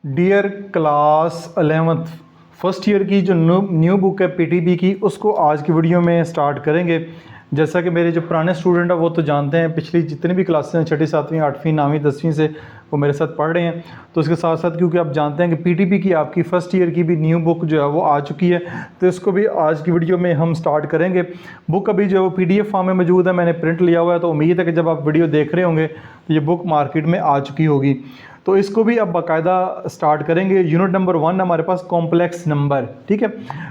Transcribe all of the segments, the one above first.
Dear class 11th first year की जो new book है पीटीबी की, उसको आज की वीडियो में स्टार्ट करेंगे। जैसा कि मेरे जो पुराने स्टूडेंट हैं वो तो जानते हैं, पिछली जितनी भी क्लासेस हैं 6ठी 7वीं 8वीं 9वीं 10वीं से वो मेरे साथ पढ़ रहे हैं। तो इसके साथ साथ क्योंकि आप जानते हैं कि पीटीबी की आपकी फ़र्स्ट ईयर की भी न्यू बुक जो है वो आ चुकी है, तो इसको भी आज की वीडियो में हम स्टार्ट करेंगे। बुक अभी जो है वो पीडीएफ फॉर्म में मौजूद है, मैंने प्रिंट लिया हुआ है, तो उम्मीद है कि जब आप वीडियो देख रहे होंगे तो ये बुक मार्केट में आ चुकी होगी। तो इसको भी अब बाकायदा स्टार्ट करेंगे। यूनिट नंबर 1 हमारे पास कॉम्प्लेक्स नंबर, ठीक है।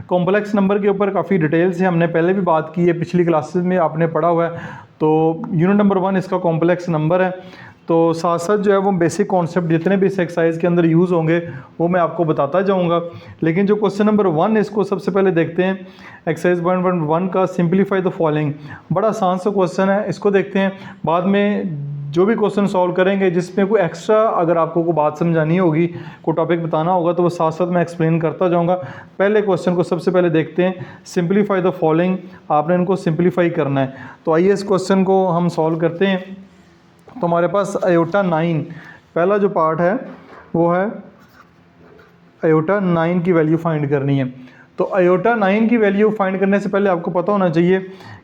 कॉम्प्लेक्स नंबर के ऊपर काफ़ी डिटेल से हमने पहले भी बात की है, पिछली क्लासेस में आपने पढ़ा हुआ है। तो यूनिट नंबर 1 इसका कॉम्प्लेक्स नंबर है। तो साथ साथ जो है वो बेसिक कॉन्सेप्ट जितने भी इस एक्सरसाइज के अंदर यूज़ होंगे वो मैं आपको बताता जाऊंगा। लेकिन जो क्वेश्चन नंबर 1 इसको सबसे पहले देखते हैं। एक्सरसाइज 1.1 का सिंप्लीफाई द फॉलोइंग, बड़ा आसान सा क्वेश्चन है, इसको देखते हैं। बाद में जो भी क्वेश्चन सॉल्व करेंगे जिसमें कोई एक्स्ट्रा अगर आपको कोई बात समझानी होगी, कोई टॉपिक बताना होगा, तो वो साथ साथ मैं एक्सप्लेन करता जाऊंगा। पहले क्वेश्चन को सबसे पहले देखते हैं। सिंप्लीफाई द फॉलोइंग, आपने इनको सिंप्लीफाई करना है। तो आइए इस क्वेश्चन को हम सॉल्व करते हैं। तो हमारे पास आयोटा 9 पहला जो पार्ट है वो है आयोटा 9 की वैल्यू फाइंड करनी है। तो आयोटा 9 की वैल्यू फाइंड करने से पहले आपको पता होना चाहिए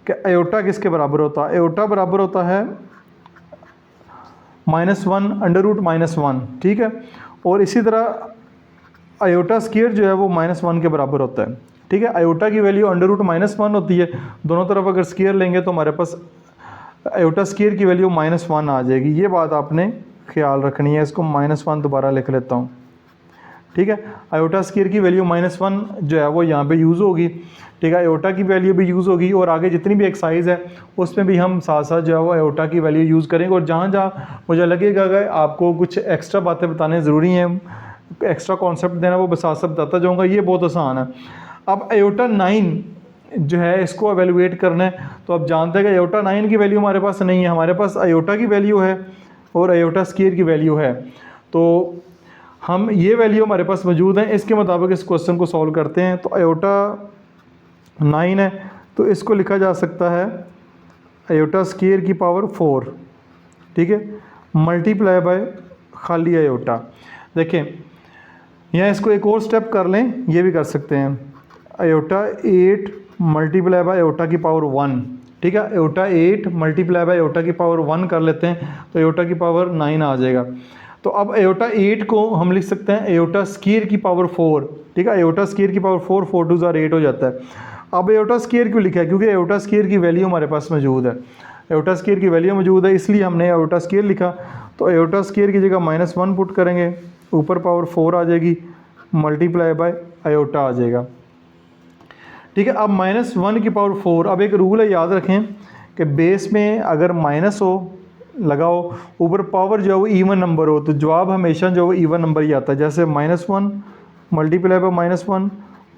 कि आयोटा किसके बराबर होता है। आयोटा बराबर होता है -1 अंडर रूट -1, ठीक है। और इसी तरह आयोटा स्क्वायर जो है वो -1 के बराबर होता है, ठीक है। आयोटा की वैल्यू अंडर रूट -1 होती है, दोनों तरफ अगर स्क्वायर लेंगे तो हमारे पास आयोटा स्क्वायर की वैल्यू -1 आ जाएगी। ये बात आपने ख्याल रखनी है। इसको -1 दोबारा लिख लेता हूँ, ठीक है। आयोटा स्क्वायर की वैल्यू -1 जो है वो यहाँ पे यूज़ होगी, ठीक है। आयोटा की वैल्यू भी यूज़ होगी और आगे जितनी भी एक्सरसाइज है उसमें भी हम साथ साथ जो है वो आयोटा की वैल्यू यूज़ करेंगे। और जहाँ जहाँ मुझे लगेगा कि आपको कुछ एक्स्ट्रा बातें बताने ज़रूरी हैं, एक्स्ट्रा कॉन्सेप्ट देना, वो साथ साथ बताता जाऊँगा। ये बहुत आसान है। अब आयोटा 9 जो है इसको एवेलुएट करना है। तो आप जानते हैं कि आयोटा 9 की वैल्यू हमारे पास नहीं है, हमारे पास आयोटा की वैल्यू है और आयोटा स्क्वायर की वैल्यू है। तो हम ये वैल्यू हमारे पास मौजूद है, इसके मुताबिक इस क्वेश्चन को सॉल्व करते हैं। तो आयोटा 9 है तो इसको लिखा जा सकता है आयोटा स्क्वायर की पावर 4, ठीक है, मल्टीप्लाई बाय खाली आयोटा। देखें यहाँ इसको एक और स्टेप कर लें, ये भी कर सकते हैं। आयोटा 8 मल्टीप्लाई बाय आयोटा की पावर 1, ठीक है। आयोटा 8 मल्टीप्लाई बाय आयोटा की पावर 1 कर लेते हैं तो आयोटा की पावर 9 आ जाएगा। तो अब आयोटा 8 को हम लिख सकते हैं आयोटा स्क्वायर की पावर 4, ठीक है। आयोटा स्क्वायर की पावर 4, 4 2 8 हो जाता है। अब आयोटा स्क्वायर क्यों लिखा है? क्योंकि आयोटा स्क्वायर की वैल्यू हमारे पास मौजूद है, आयोटा स्क्वायर की वैल्यू मौजूद है, इसलिए हमने आयोटा स्क्वायर लिखा। तो आयोटा स्क्वायर की जगह -1 पुट करेंगे, ऊपर पावर 4 आ जाएगी, मल्टीप्लाई बाय आयोटा आ जाएगा, ठीक है। अब -1 की पावर 4, अब एक रूल है याद रखें कि बेस में अगर माइनस हो लगाओ, ऊपर पावर जो है वो इवन नंबर हो, तो जवाब हमेशा जो है वो इवन नंबर ही आता है। जैसे -1 multiply by -1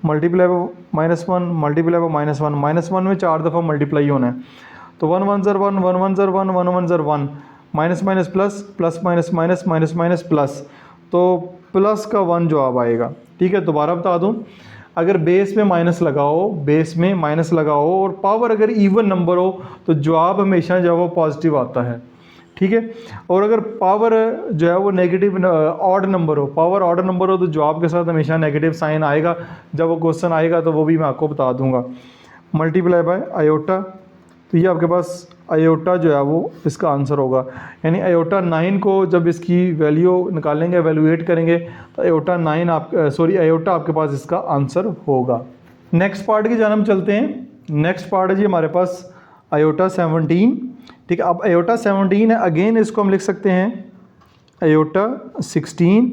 multiply by -1 multiply by -1 में 4 दफ़ा मल्टीप्लाई होना है। तो 1 1 ज़र 1 1 1 ज़र 1 1 1 ज़र 1, minus minus plus plus minus minus minus minus plus, तो प्लस का 1 जवाब आएगा, ठीक है। दोबारा बता दूं, अगर बेस में माइनस लगाओ, बेस में माइनस लगाओ और पावर अगर इवन नंबर हो तो जवाब हमेशा जो है वो पॉजिटिव आता है, ठीक है। और अगर पावर जो है वो नेगेटिव ऑड नंबर हो, पावर ऑड नंबर हो, तो जवाब के साथ हमेशा नेगेटिव साइन आएगा। जब वो क्वेश्चन आएगा तो वो भी मैं आपको बता दूंगा। मल्टीप्लाई बाय आयोटा, तो ये आपके पास आयोटा जो है वो इसका आंसर होगा। यानी आयोटा 9 को जब इसकी वैल्यू निकालेंगे, एवेलुएट करेंगे, तो आयोटा 9 आयोटा आपके पास इसका आंसर होगा। नेक्स्ट पार्ट की जानब चलते हैं। नेक्स्ट पार्ट है जी हमारे पास आयोटा 17, ठीक है। अब आयोटा 17 है, अगेन इसको हम लिख सकते हैं आयोटा 16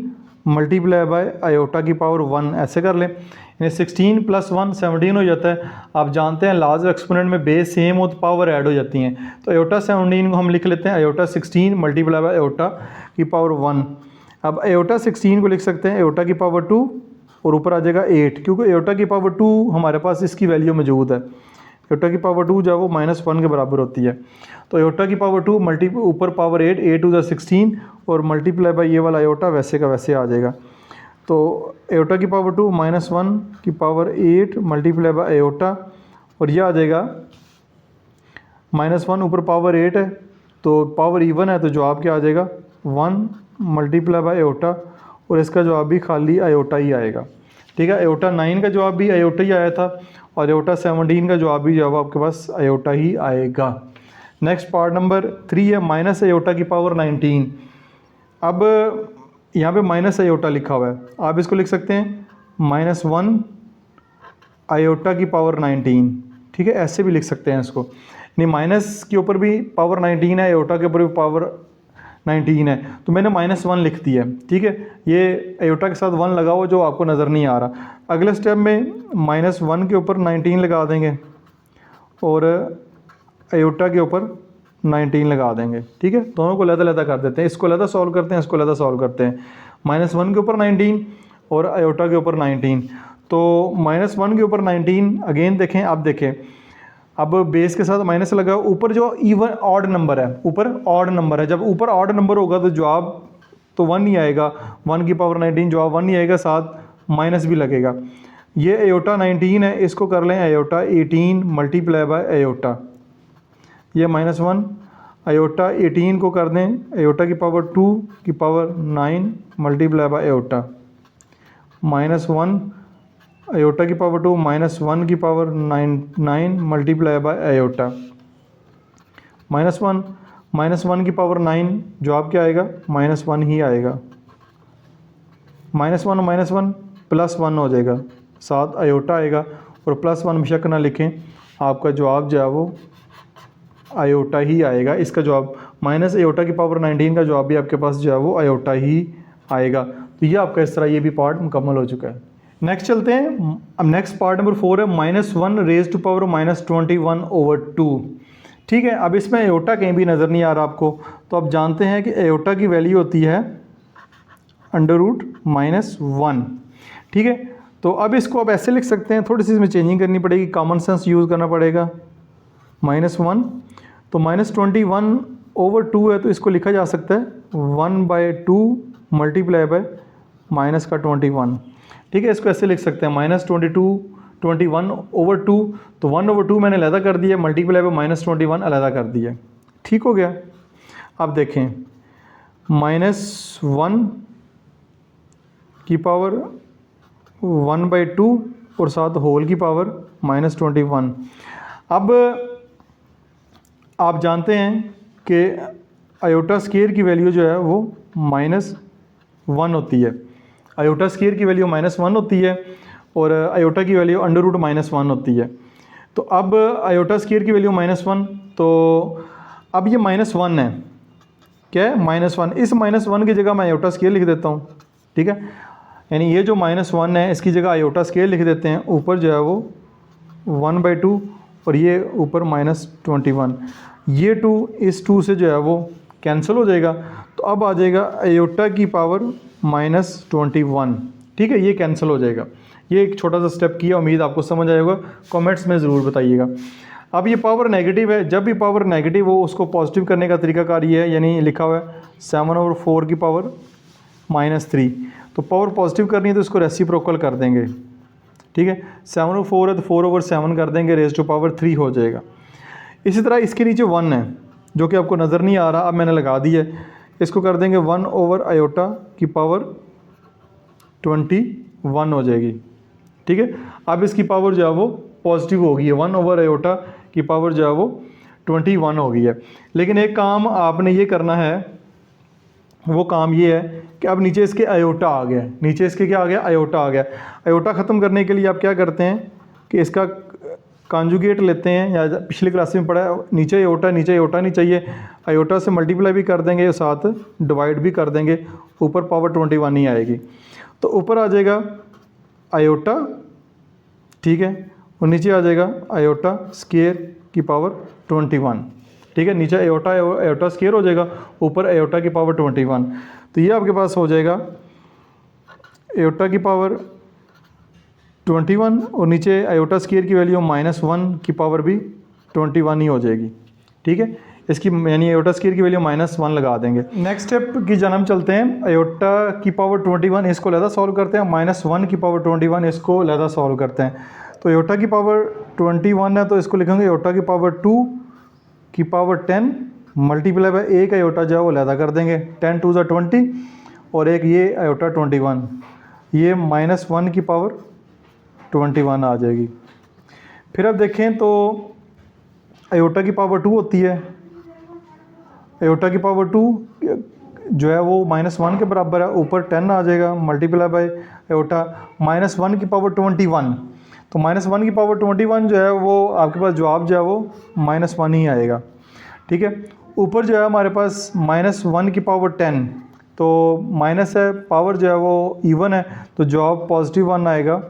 मल्टीप्लाई बाय आयोटा की पावर 1, ऐसे कर लें। यानी 16 + 1 17 हो जाता है। आप जानते हैं लाज एक्सपोनेंट में बेस सेम हो तो पावर ऐड हो जाती हैं। तो आयोटा 17 को हम लिख लेते हैं आयोटा 16 मल्टीप्लाई बाय आयोटा की पावर 1। अब आयोटा 16 को लिख सकते हैं आयोटा की पावर 2 और ऊपर आ जाएगा 8, क्योंकि आयोटा की पावर 2 हमारे पास इसकी वैल्यू मौजूद है। आयोटा की पावर 2 जो है वो -1 के बराबर होती है। तो आयोटा की पावर 2 ऊपर पावर 8, 8 2 16 और मल्टीप्लाई बाय ये वाला आयोटा वैसे का वैसे आ जाएगा। तो आयोटा की पावर 2 -1 की पावर 8 मल्टीप्लाई बाय आयोटा, और यह आ जाएगा -1 ऊपर पावर 8 है तो पावर इवन है, तो जवाब क्या आ जाएगा 1 मल्टीप्लाई बाय आयोटा और इसका जवाब भी खाली आयोटा ही आएगा। ठीक है, आयोटा 9 का जवाब भी आयोटा ही आया था और आयोटा 17 का जवाब भी जो है आपके पास आयोटा ही आएगा। नेक्स्ट पार्ट नंबर 3 है माइनस आयोटा की पावर 19। अब यहाँ पे माइनस आयोटा लिखा हुआ है, आप इसको लिख सकते हैं -1 आयोटा की पावर 19। ठीक है, ऐसे भी लिख सकते हैं इसको, नहीं माइनस के ऊपर भी पावर 19 है, आयोटा के ऊपर भी पावर 19 है, तो मैंने -1 लिख दिया है। ठीक है, ये आयोटा के साथ 1 लगा हुआ जो आपको नज़र नहीं आ रहा। अगले स्टेप में -1 के ऊपर 19 लगा देंगे और आयोटा के ऊपर 19 लगा देंगे। ठीक है, दोनों को अलग-अलग कर देते हैं, इसको अलग सॉल्व करते हैं, इसको अलग सॉल्व करते हैं। -1 के ऊपर 19 और आयोटा के ऊपर 19, तो -1 के ऊपर 19 अगेन देखें, आप देखें अब बेस के साथ माइनस लगा, ऊपर जो इवन ऑड नंबर है, ऊपर ऑड नंबर है, जब ऊपर ऑड नंबर होगा तो जवाब तो 1 ही आएगा, 1 की पावर 19 जवाब 1 ही आएगा, साथ माइनस भी लगेगा। ये आयोटा 19 है, इसको कर लें आयोटा 18 मल्टीप्लाई बाय आयोटा, ये -1 आयोटा 18 को कर दें आयोटा की पावर 2 की power 9 multiply by iota, -1 iota की पावर 2 -1 की पावर 9 मल्टीप्लाई बाय आयोटा, -1 की पावर 9 जवाब क्या आएगा, -1 ही आएगा। -1 +1 हो जाएगा, साथ आयोटा आएगा और +1 बेशक ना लिखें, आपका जवाब जो है वो आयोटा ही आएगा। इसका जवाब माइनस आयोटा की पावर 19 का जवाब भी आपके पास जो है वो आयोटा ही आएगा। तो ये आपका इस तरह ये भी पार्ट मुकम्मल हो चुका है। नेक्स्ट चलते हैं, अब नेक्स्ट पार्ट नंबर 4 है -1 रेज़ टू पावर -21/2। ठीक है, अब इसमें आयोटा कहीं भी नज़र नहीं आ रहा आपको, तो आप जानते हैं कि आयोटा की वैल्यू होती है √-1। ठीक है, तो अब इसको आप ऐसे लिख सकते हैं, थोड़ी सी इसमें चेंजिंग करनी पड़ेगी, कॉमन सेंस यूज़ करना पड़ेगा। -1 तो -21/2 है, तो इसको लिखा जा सकता है 1/2 मल्टीप्लाई बाय -21। ठीक है, इसको ऐसे लिख सकते हैं -21/2, तो 1/2 मैंने अलहदा कर दिया, मल्टीप्लाई बाय -21 अलहदा कर दिया। ठीक हो गया। अब देखें -1 की पावर 1/2 और साथ होल की पावर -21। अब आप जानते हैं कि आयोटा स्केयर की वैल्यू जो है वो -1 होती है, आयोटा स्केयर की वैल्यू -1 होती है और आयोटा की वैल्यू √-1 होती है। तो अब आयोटा स्केयर की वैल्यू -1, तो अब ये -1 है, क्या है -1, इस -1 की जगह मैं आयोटा स्केयर लिख देता हूँ। ठीक है, यानी ये जो -1 है इसकी जगह आयोटा स्केयर लिख देते हैं, ऊपर जो है वो 1/2 और ये ऊपर -21, ये 2 इस 2 से जो है वो कैंसिल हो जाएगा, तो अब आ जाएगा आयोटा की पावर -21। ठीक है, ये कैंसिल हो जाएगा। ये एक छोटा सा स्टेप किया, उम्मीद आपको समझ आएगा, कमेंट्स में ज़रूर बताइएगा। अब ये पावर नेगेटिव है, जब भी पावर नेगेटिव हो उसको पॉजिटिव करने का तरीकाकार ये है, यानी लिखा हुआ है 7/4 की पावर -3, तो पावर पॉजिटिव करनी है तो इसको रेसिप्रोकल कर देंगे। ठीक है, 7/4 है तो 4/7 कर देंगे, रेज़ टू पावर 3 हो जाएगा। इसी तरह इसके नीचे 1 है जो कि आपको नज़र नहीं आ रहा, अब मैंने लगा दिया है, इसको कर देंगे 1/आयोटा की पावर 21 हो जाएगी। ठीक है, अब इसकी पावर जो है वो पॉजिटिव हो गई है, 1/आयोटा की पावर जो है वो 21 हो गई है। लेकिन एक काम आपने ये करना है, वो काम ये है कि अब नीचे इसके आयोटा आ गया, नीचे इसके क्या आ गया, आयोटा आ गया। आयोटा ख़त्म करने के लिए आप क्या करते हैं कि इसका कॉन्जुगेट लेते हैं, या पिछली क्लास में पढ़ा है, नीचे आयोटा नहीं चाहिए, आयोटा से मल्टीप्लाई भी कर देंगे, साथ डिवाइड भी कर देंगे, ऊपर पावर 21 ही आएगी, तो ऊपर आ जाएगा आयोटा। ठीक है, और नीचे आ जाएगा आयोटा स्केयर की पावर 21। ठीक है, नीचे आयोटा स्केयर हो जाएगा, ऊपर आयोटा की पावर 21, तो ये आपके पास हो जाएगा आयोटा की पावर 21 और नीचे आयोटा स्केयर की वैल्यू -1 की पावर भी 21 ही हो जाएगी। ठीक है, इसकी यानी आयोटा स्केयर की वैल्यू -1 लगा देंगे। नेक्स्ट स्टेप की जन्म चलते हैं, आयोटा की पावर 21 इसको लहदा सॉल्व करते हैं, -1 की पावर 21 इसको लहदा सॉल्व करते हैं। तो आयोटा की पावर 21 है तो इसको लिखेंगे आयोटा की पावर 2 की पावर 10 मल्टीप्लाई बाय 1 आयोटा जो है वो लहदा कर देंगे, 10 2 ज़ा 20 और एक ये आयोटा 21, ये -1 की पावर 21 आ जाएगी। फिर अब देखें तो आयोटा की पावर 2 होती है, आयोटा की पावर 2 जो है वो -1 के बराबर है, ऊपर 10 आ जाएगा मल्टीप्लाई बाय आयोटा -1 की पावर 21। तो -1 की पावर 21 जो है वो आपके पास जवाब जो है वो -1 ही आएगा, ठीक है। ऊपर जो है हमारे पास -1 की पावर 10, तो माइनस है, पावर जो है वो इवन है, तो जवाब +1 आएगा।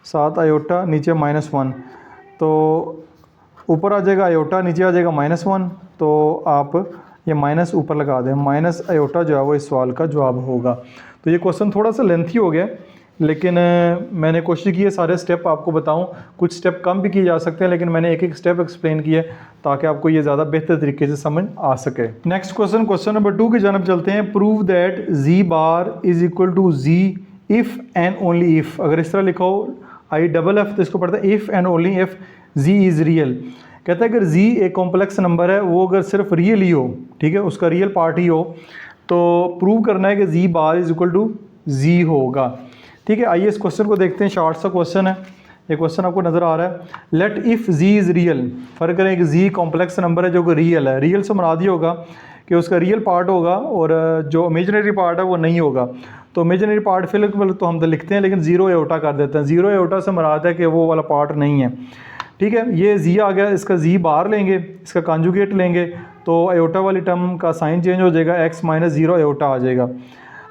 7 आयोटा नीचे -1, तो ऊपर आ जाएगा आयोटा, नीचे आ जाएगा -1, तो आप ये माइनस ऊपर लगा दें, माइनस आयोटा जो है वो इस सवाल का जवाब होगा। तो ये क्वेश्चन थोड़ा सा लेंथी हो गया, लेकिन मैंने कोशिश की है सारे स्टेप आपको बताऊं। कुछ स्टेप कम भी किए जा सकते हैं, लेकिन मैंने एक एक स्टेप एक्सप्लेन किया ताकि आपको ये ज़्यादा बेहतर तरीके से समझ आ सके। नेक्स्ट क्वेश्चन, क्वेश्चन नंबर 2 की जानब चलते हैं। Prove that G bar is equal to G if and only if. अगर इस तरह लिखा हो IFF तो इसको पढ़ते हैं if and only if G is real. कहता है अगर जी एक कॉम्प्लेक्स नंबर है, वो अगर सिर्फ रियल ही हो, ठीक है, उसका रियल पार्ट ही हो, तो प्रूव करना है कि जी बार इज इक्वल टू जी होगा, ठीक है। आइए इस क्वेश्चन को देखते हैं, शॉर्ट सा क्वेश्चन है। ये क्वेश्चन आपको नज़र आ रहा है। Let if G is real, फ़र्क करें कि जी कॉम्प्लेक्स नंबर है जो कि रियल है। रियल से मुराद ये होगा कि उसका रियल पार्ट होगा और जो इमेजिनरी पार्ट है वो नहीं होगा। तो इमेजिनरी पार्ट फिलहाल तो हम तो लिखते हैं, लेकिन ज़ीरो आयोटा कर देते हैं। ज़ीरो आयोटा से मुराद है कि वो वाला पार्ट नहीं है, ठीक है। ये जी आ गया, इसका जी बार लेंगे, इसका कॉन्जुगेट लेंगे, तो आयोटा वाली टर्म का साइन चेंज हो जाएगा, x - 0 आयोटा आ जाएगा।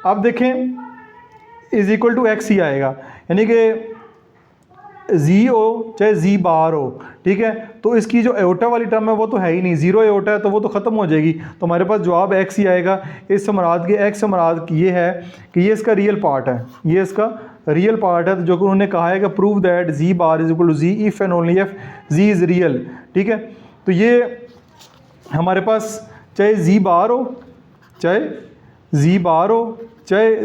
अब देखें इज़ इक्वल टू x ही आएगा, यानी कि जी हो चाहे जी बार हो, ठीक है। तो इसकी जो आयोटा वाली टर्म है वो तो है ही नहीं, ज़ीरो आयोटा है तो वो तो ख़त्म हो जाएगी। तो हमारे पास जवाब x ही आएगा। इस से मुराद के x से मुराद ये है कि ये इसका रियल पार्ट है, ये इसका रियल पार्ट है, तो जो कि उन्होंने कहा है कि prove that G bar is equal to G if and only if G is real, ठीक है। तो ये हमारे पास चाहे जी बार हो चाहे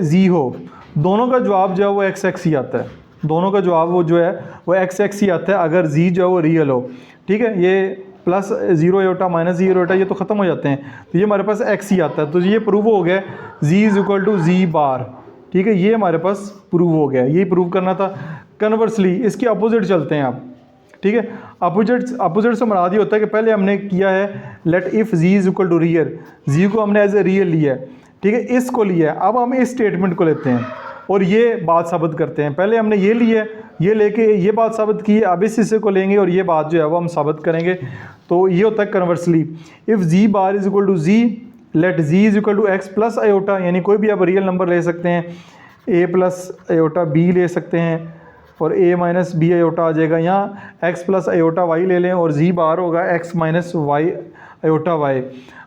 जी हो, दोनों का जवाब जो है वो x ही आता है, दोनों का जवाब वो जो है वो x ही आता है अगर जी जो है वो रियल हो, ठीक है। ये +0 आयोटा -0 आयोटा ये तो ख़त्म हो जाते हैं, तो ये हमारे पास x ही आता है। तो ये प्रूव हो गया जी इज़ इक्वल टू जी बार, ठीक है। ये हमारे पास प्रूव हो गया, ये प्रूव करना था। कन्वर्सली इसके अपोजिट चलते हैं आप, ठीक है। अपोजिट से मुराद ये होता है कि पहले हमने किया है let if G is equal to real, G को हमने एज ए रियल लिया है, ठीक है, इसको लिया है। अब हम इस स्टेटमेंट को लेते हैं और ये बात साबित करते हैं। पहले हमने ये लिया, ये लेके ये बात साबित की है, अब इस हिस्से को लेंगे और ये बात जो है वो हम साबित करेंगे। तो ये होता है conversely, if G bar is equal to G let G is equal to X plus iota, यानी कोई भी आप रियल नंबर ले सकते हैं, a प्लस आयोटा बी ले सकते हैं और a माइनस बी आयोटा आ जाएगा। यहाँ x प्लस आयोटा वाई ले लें और जी बार होगा x minus Y iota Y.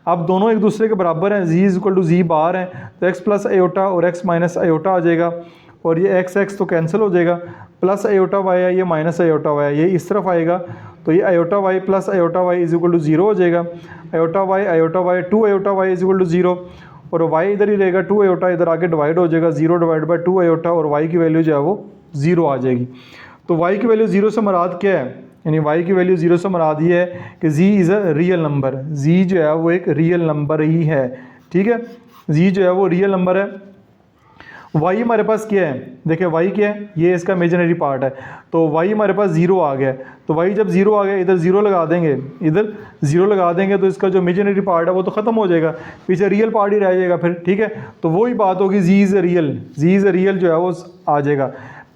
अब दोनों एक दूसरे के बराबर हैं, G is equal to G bar हैं, तो x प्लस आयोटा और x माइनस आयोटा आ जाएगा और ये x तो कैंसिल हो जाएगा, प्लस आयोटा वाई है, ये माइनस आयोटा वाई है, ये इस तरफ आएगा, तो ये iota Y plus iota Y is equal to 0 हो जाएगा। Iota Y 2 iota Y is equal to 0 और y इधर ही रहेगा, 2 आयोटा इधर आके डिवाइड हो जाएगा, 0 डिवाइड बाई 2 आयोटा और y की वैल्यू जो है वो 0 आ जाएगी। तो y की वैल्यू 0 से मुराद क्या है, यानी y की वैल्यू 0 से मुराद ये है कि z is a real number, z जो है वो एक रियल नंबर ही है, ठीक है। z जो है वो रियल नंबर है। y हमारे पास क्या है, देखिए y क्या है, ये इसका इमेजिनरी पार्ट है, तो y हमारे पास 0 आ गया। तो y जब 0 आ गया, इधर 0 लगा देंगे, इधर 0 लगा देंगे, तो इसका जो इमेजिनरी पार्ट है वो तो ख़त्म हो जाएगा, पीछे रियल पार्ट ही रह जाएगा फिर, ठीक है। तो वही बात होगी जी इज़ रियल जो है वो आ जाएगा।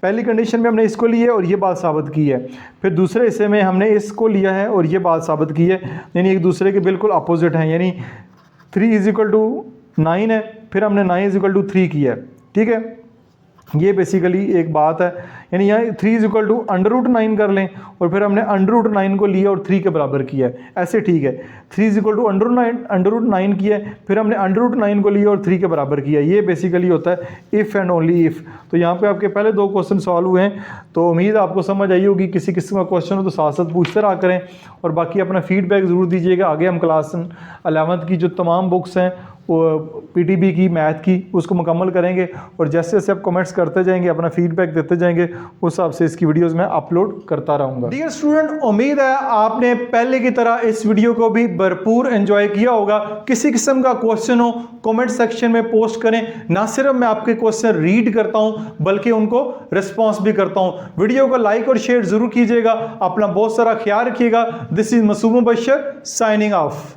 पहली कंडीशन में हमने इसको लिया है और ये बात साबित की है, फिर दूसरे हिस्से में हमने इसको लिया है और ये बात साबित की है, यानी एक दूसरे के बिल्कुल अपोजिट हैं। यानी 3 इज इक्वल टू 9 है, फिर हमने 9 इज इक्वल टू 3 किया है, ठीक है। ये बेसिकली एक बात है, यानी यहाँ 3 इज इक्वल टू √9 कर लें और फिर हमने √9 को लिया और 3 के बराबर किया है, ऐसे ठीक है। 3 इज इक्वल टू √9 किया है, फिर हमने √9 को लिया और 3 के बराबर किया। ये बेसिकली होता है इफ़ एंड ओनली इफ़। तो यहाँ पे आपके पहले 2 क्वेश्चन सॉल्व हुए हैं, तो उम्मीद आपको समझ आई होगी। किसी किस्म का क्वेश्चन हो तो साथ साथ पूछते रहा करें और बाकी अपना फीडबैक ज़रूर दीजिएगा। आगे हम क्लास 11th की जो तमाम बुक्स हैं PTB की, मैथ की, उसको मुकम्मल करेंगे और जैसे जैसे आप कमेंट्स करते जाएंगे, अपना फीडबैक देते जाएंगे, उस हिसाब से इसकी वीडियोस मैं अपलोड करता रहूँगा। डियर स्टूडेंट, उम्मीद है आपने पहले की तरह इस वीडियो को भी भरपूर एंजॉय किया होगा। किसी किस्म का क्वेश्चन हो कमेंट सेक्शन में पोस्ट करें। ना सिर्फ मैं आपके क्वेश्चन रीड करता हूं बल्कि उनको रिस्पॉन्स भी करता हूं। वीडियो को लाइक और शेयर जरूर कीजिएगा। अपना बहुत सारा ख्याल रखिएगा। This is Masoom Bashar signing of.